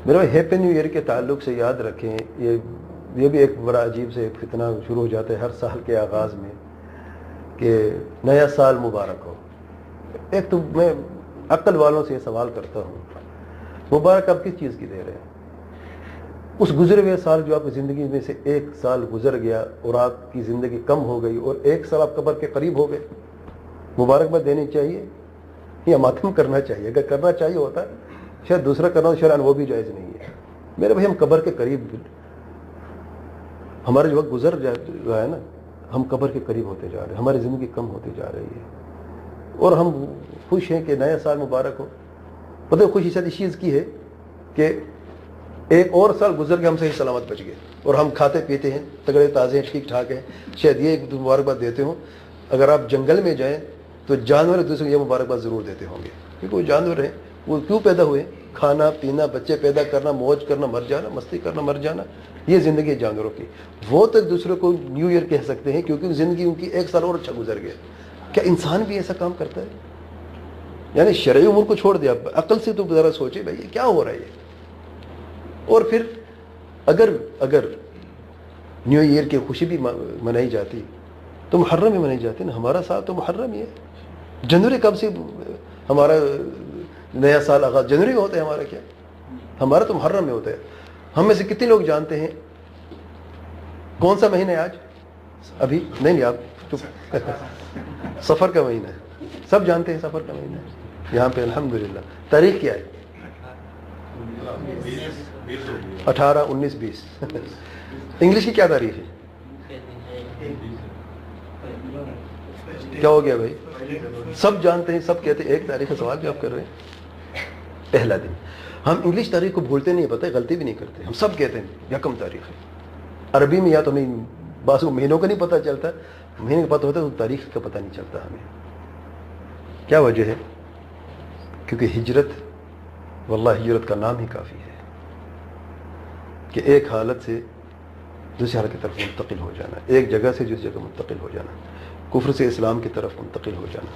میرا happy new year کے تعلق سے یاد رکھیں، یہ بھی ایک بڑا عجیب سے ایک فتنہ شروع ہو جاتا ہے ہر سال کے آغاز میں کہ نیا سال مبارک ہو. ایک تو میں عقل والوں سے یہ سوال کرتا ہوں، مبارک آپ کس چیز کی دے رہے ہیں؟ اس گزرے ہوئے سال جو آپ کی زندگی میں سے ایک سال گزر گیا اور آپ کی زندگی کم ہو گئی اور ایک سال آپ قبر کے قریب ہو گئے، مبارکباد دینی چاہیے یا ماتم کرنا چاہیے؟ اگر کرنا چاہیے ہوتا شاید دوسرا کرنا شرعاً وہ بھی جائز نہیں ہے. میرے بھائی ہم قبر کے قریب، ہمارا جو وقت گزر رہا ہے نا، ہم قبر کے قریب ہوتے جا رہے ہیں، ہماری زندگی کم ہوتی جا رہی ہے اور ہم خوش ہیں کہ نیا سال مبارک ہو. پتہ ہے خوشی شاید اس چیز کی ہے کہ ایک اور سال گزر کے ہم صحیح سلامت بچ گئے اور ہم کھاتے پیتے ہیں، تگڑے تازے ہیں، ٹھیک ٹھاک ہیں. شاید یہ ایک مبارکباد دیتے ہوں. اگر آپ جنگل میں جائیں تو جانور ایک دوسرے کو یہ مبارکباد ضرور دیتے ہوں گے، کیونکہ وہ جانور ہیں. وہ کیوں پیدا ہوئے؟ کھانا پینا، بچے پیدا کرنا، موج کرنا، مر جانا، مستی کرنا، مر جانا، یہ زندگی ہے جانوروں کی. وہ تو ایک دوسرے کو نیو ایئر کہہ سکتے ہیں کیونکہ زندگی ان کی ایک سال اور اچھا گزر گیا. کیا انسان بھی ایسا کام کرتا ہے؟ یعنی شرعی امور کو چھوڑ دیا، عقل سے تو ذرا سوچے بھائی یہ کیا ہو رہا ہے یہ. اور پھر اگر نیو ایئر کی خوشی بھی منائی جاتی تو محرم میں منائی جاتی نا. ہمارا سال تو محرم ہی ہے. جنوری کب سے ہمارا نیا سال آغاز جنوری میں ہوتا ہے ہمارا؟ کیا ہمارا تو محرم میں ہوتا ہے. ہم میں سے کتنے لوگ جانتے ہیں کون سا مہینہ ہے آج؟ ابھی نہیں آپ چپ. سفر کا مہینہ ہے، سب جانتے ہیں سفر کا مہینہ ہے. یہاں پہ الحمدللہ تاریخ کیا ہے؟ 18 19 20. انگلش کی کیا تاریخ ہے؟ کیا ہو گیا بھائی؟ سب جانتے ہیں، سب کہتے ہیں. ایک تاریخ کا سوال جو آپ کر رہے ہیں، پہلا دن. ہم انگلش تاریخ کو بھولتے نہیں، پتہ ہے، غلطی بھی نہیں کرتے. ہم سب کہتے ہیں یکم تاریخ ہے. عربی میں یا تو ہمیں بعض کو مہینوں کا نہیں پتہ چلتا، مہینے کا پتہ ہوتا ہے تو تاریخ کا پتہ نہیں چلتا ہمیں. کیا وجہ ہے؟ کیونکہ ہجرت، واللہ ہجرت کا نام ہی کافی ہے کہ ایک حالت سے دوسری حالت کی طرف منتقل ہو جانا، ایک جگہ سے دوسری جگہ منتقل ہو جانا، کفر سے اسلام کی طرف منتقل ہو جانا.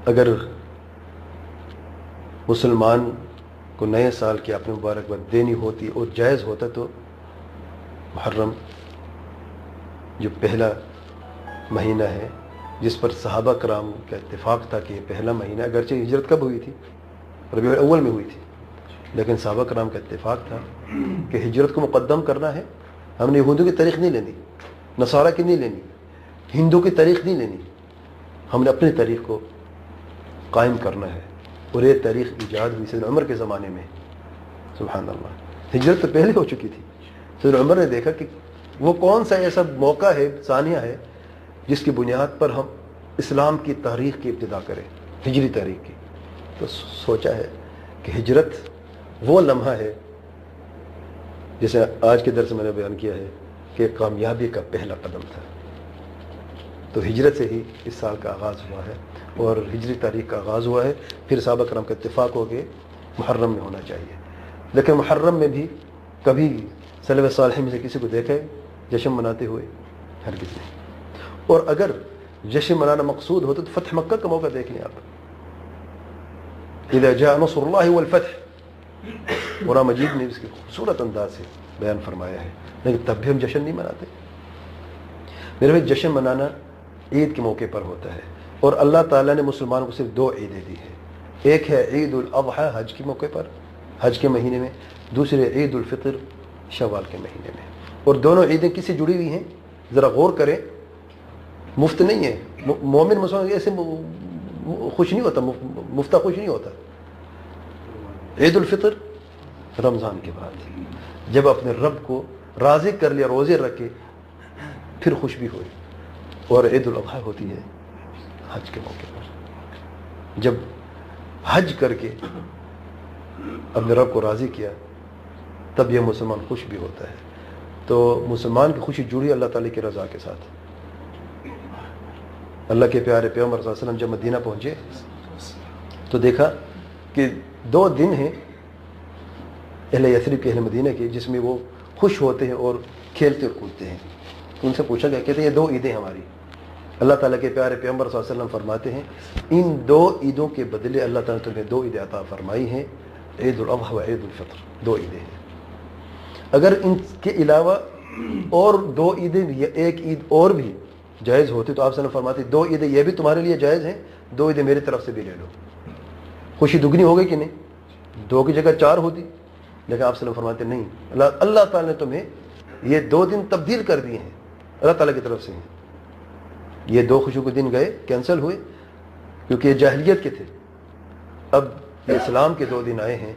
اگر مسلمان کو نئے سال کی اپنی مبارکباد دینی ہوتی اور جائز ہوتا تو محرم جو پہلا مہینہ ہے جس پر صحابہ کرام کا اتفاق تھا کہ یہ پہلا مہینہ، اگرچہ ہجرت کب ہوئی تھی؟ ربیع الاول میں ہوئی تھی، لیکن صحابہ کرام کا اتفاق تھا کہ ہجرت کو مقدم کرنا ہے. ہم نے یہودوں کی تاریخ نہیں لینی، نصارہ کی نہیں لینی، ہندو کی تاریخ نہیں لینی، ہم نے اپنی تاریخ کو قائم کرنا ہے. اور یہ تاریخ ایجاد ہوئی سیدنا عمر کے زمانے میں. سبحان اللہ، ہجرت تو پہلے ہو چکی تھی. سیدنا عمر نے دیکھا کہ وہ کون سا ایسا موقع ہے، ثانیہ ہے، جس کی بنیاد پر ہم اسلام کی تاریخ کی ابتدا کریں، ہجری تاریخ کی. تو سوچا ہے کہ ہجرت وہ لمحہ ہے، جیسے آج کے درس میں نے بیان کیا ہے کہ کامیابی کا پہلا قدم تھا. تو ہجرت سے ہی اس سال کا آغاز ہوا ہے اور ہجری تاریخ کا آغاز ہوا ہے. پھر صحابہ کرام کا اتفاق ہو کے محرم میں ہونا چاہیے. لیکن محرم میں بھی کبھی سلف صالح میں سے کسی کو دیکھے جشن مناتے ہوئے؟ ہرگز نہیں. اور اگر جشن منانا مقصود ہو تو فتح مکہ کا موقع دیکھ لیں آپ. اذا جاء نصر اللہ والفتح، قرآن مجید نے اس کے خوبصورت انداز سے بیان فرمایا ہے. لیکن تب بھی ہم جشن نہیں مناتے. میرے بھائی جشن منانا عید کے موقع پر ہوتا ہے، اور اللہ تعالیٰ نے مسلمانوں کو صرف 2 عیدیں دی ہیں. ایک ہے عید الاضحیٰ حج کے موقع پر، حج کے مہینے میں، دوسرے عید الفطر شوال کے مہینے میں. اور دونوں عیدیں کس سے جڑی ہوئی ہیں؟ ذرا غور کریں. مفت نہیں ہے. مومن مسلمان ایسے خوش نہیں ہوتا، مفتہ خوش نہیں ہوتا. عید الفطر رمضان کے بعد جب اپنے رب کو راضی کر لیا، روزے رکھے، پھر خوش بھی ہوئی. اور عید الاضحیٰ ہوتی ہے حج کے موقع پر، جب حج کر کے اپنے رب کو راضی کیا، تب یہ مسلمان خوش بھی ہوتا ہے. تو مسلمان کی خوشی جڑی اللہ تعالیٰ کی رضا کے ساتھ. اللہ کے پیارے پیغمبر صلی اللہ علیہ وسلم جب مدینہ پہنچے تو دیکھا کہ 2 دن ہیں اہل یثرب کے، اہل مدینہ کے، جس میں وہ خوش ہوتے ہیں اور کھیلتے اور کودتے ہیں. ان سے پوچھا گیا، کہتے ہیں یہ 2 عیدیں ہماری. اللہ تعالیٰ کے پیارے پیغمبر صلی اللہ علیہ وسلم فرماتے ہیں ان 2 عیدوں کے بدلے اللہ تعالیٰ نے تمہیں 2 عیدیں عطا فرمائی ہیں. عید الاضحیٰ و عید الفطر، 2 عیدیں ہیں. اگر ان کے علاوہ اور 2 عیدیں یا ایک عید اور بھی جائز ہوتی تو آپ صلی اللہ علیہ وسلم فرماتے 2 عیدیں یہ بھی تمہارے لیے جائز ہیں، 2 عیدیں میری طرف سے بھی لے لو. خوشی دگنی ہو گئی کہ نہیں؟ 2 کی جگہ 4 ہوتی، لیکن آپ صلی اللہ علیہ وسلم فرماتے نہیں، اللہ تعالیٰ نے تمہیں یہ 2 دن تبدیل کر دیے ہیں، اللہ تعالیٰ کی طرف سے ہیں. یہ 2 خوشی کے دن گئے، کینسل ہوئے، کیونکہ یہ جاہلیت کے تھے. اب یہ اسلام کے 2 دن آئے ہیں،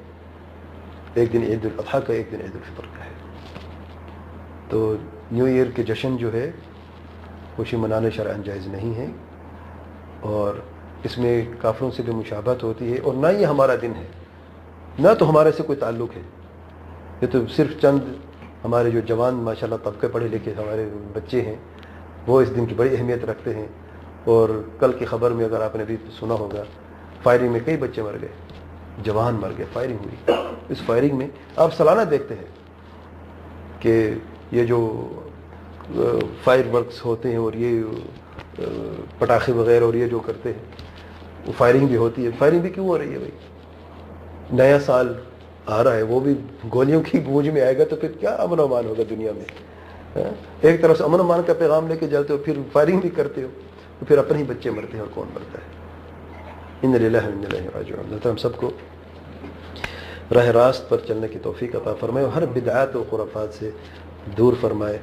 ایک دن عید الاضحیٰ کا، ایک دن عید الفطر کا ہے. تو نیو ایئر کے جشن جو ہے خوشی منانے شرعاً جائز نہیں ہے، اور اس میں کافروں سے بھی مشابہت ہوتی ہے، اور نہ یہ ہمارا دن ہے، نہ تو ہمارے سے کوئی تعلق ہے. یہ تو صرف چند ہمارے جو جوان ماشاءاللہ طبقے پڑھے لکھے ہمارے بچے ہیں وہ اس دن کی بڑی اہمیت رکھتے ہیں. اور کل کی خبر میں اگر آپ نے بھی سنا ہوگا، فائرنگ میں کئی بچے مر گئے، جوان مر گئے، فائرنگ ہوئی. اس فائرنگ میں آپ سالانہ دیکھتے ہیں کہ یہ جو فائر ورکس ہوتے ہیں اور یہ پٹاخے وغیرہ اور یہ جو کرتے ہیں، وہ فائرنگ بھی ہوتی ہے. فائرنگ بھی کیوں ہو رہی ہے بھائی؟ نیا سال آ رہا ہے، وہ بھی گولیوں کی گونج میں آئے گا تو پھر کیا امن و امان ہوگا دنیا میں؟ ایک طرف سے امن و امان کا پیغام لے کے جاتے ہو، پھر فائرنگ بھی کرتے ہو، تو پھر اپنے ہی بچے مرتے ہیں اور کون مرتا ہے. ان للہ و انا الیہ راجعون. اللہ ہم سب کو راہ راست پر چلنے کی توفیق عطا فرمائے، اور ہر بدعات و خرافات سے دور فرمائے،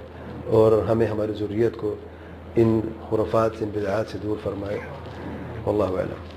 اور ہمیں ہماری ذریت کو ان خرافات سے، ان بدعات سے دور فرمائے. واللہ اعلم.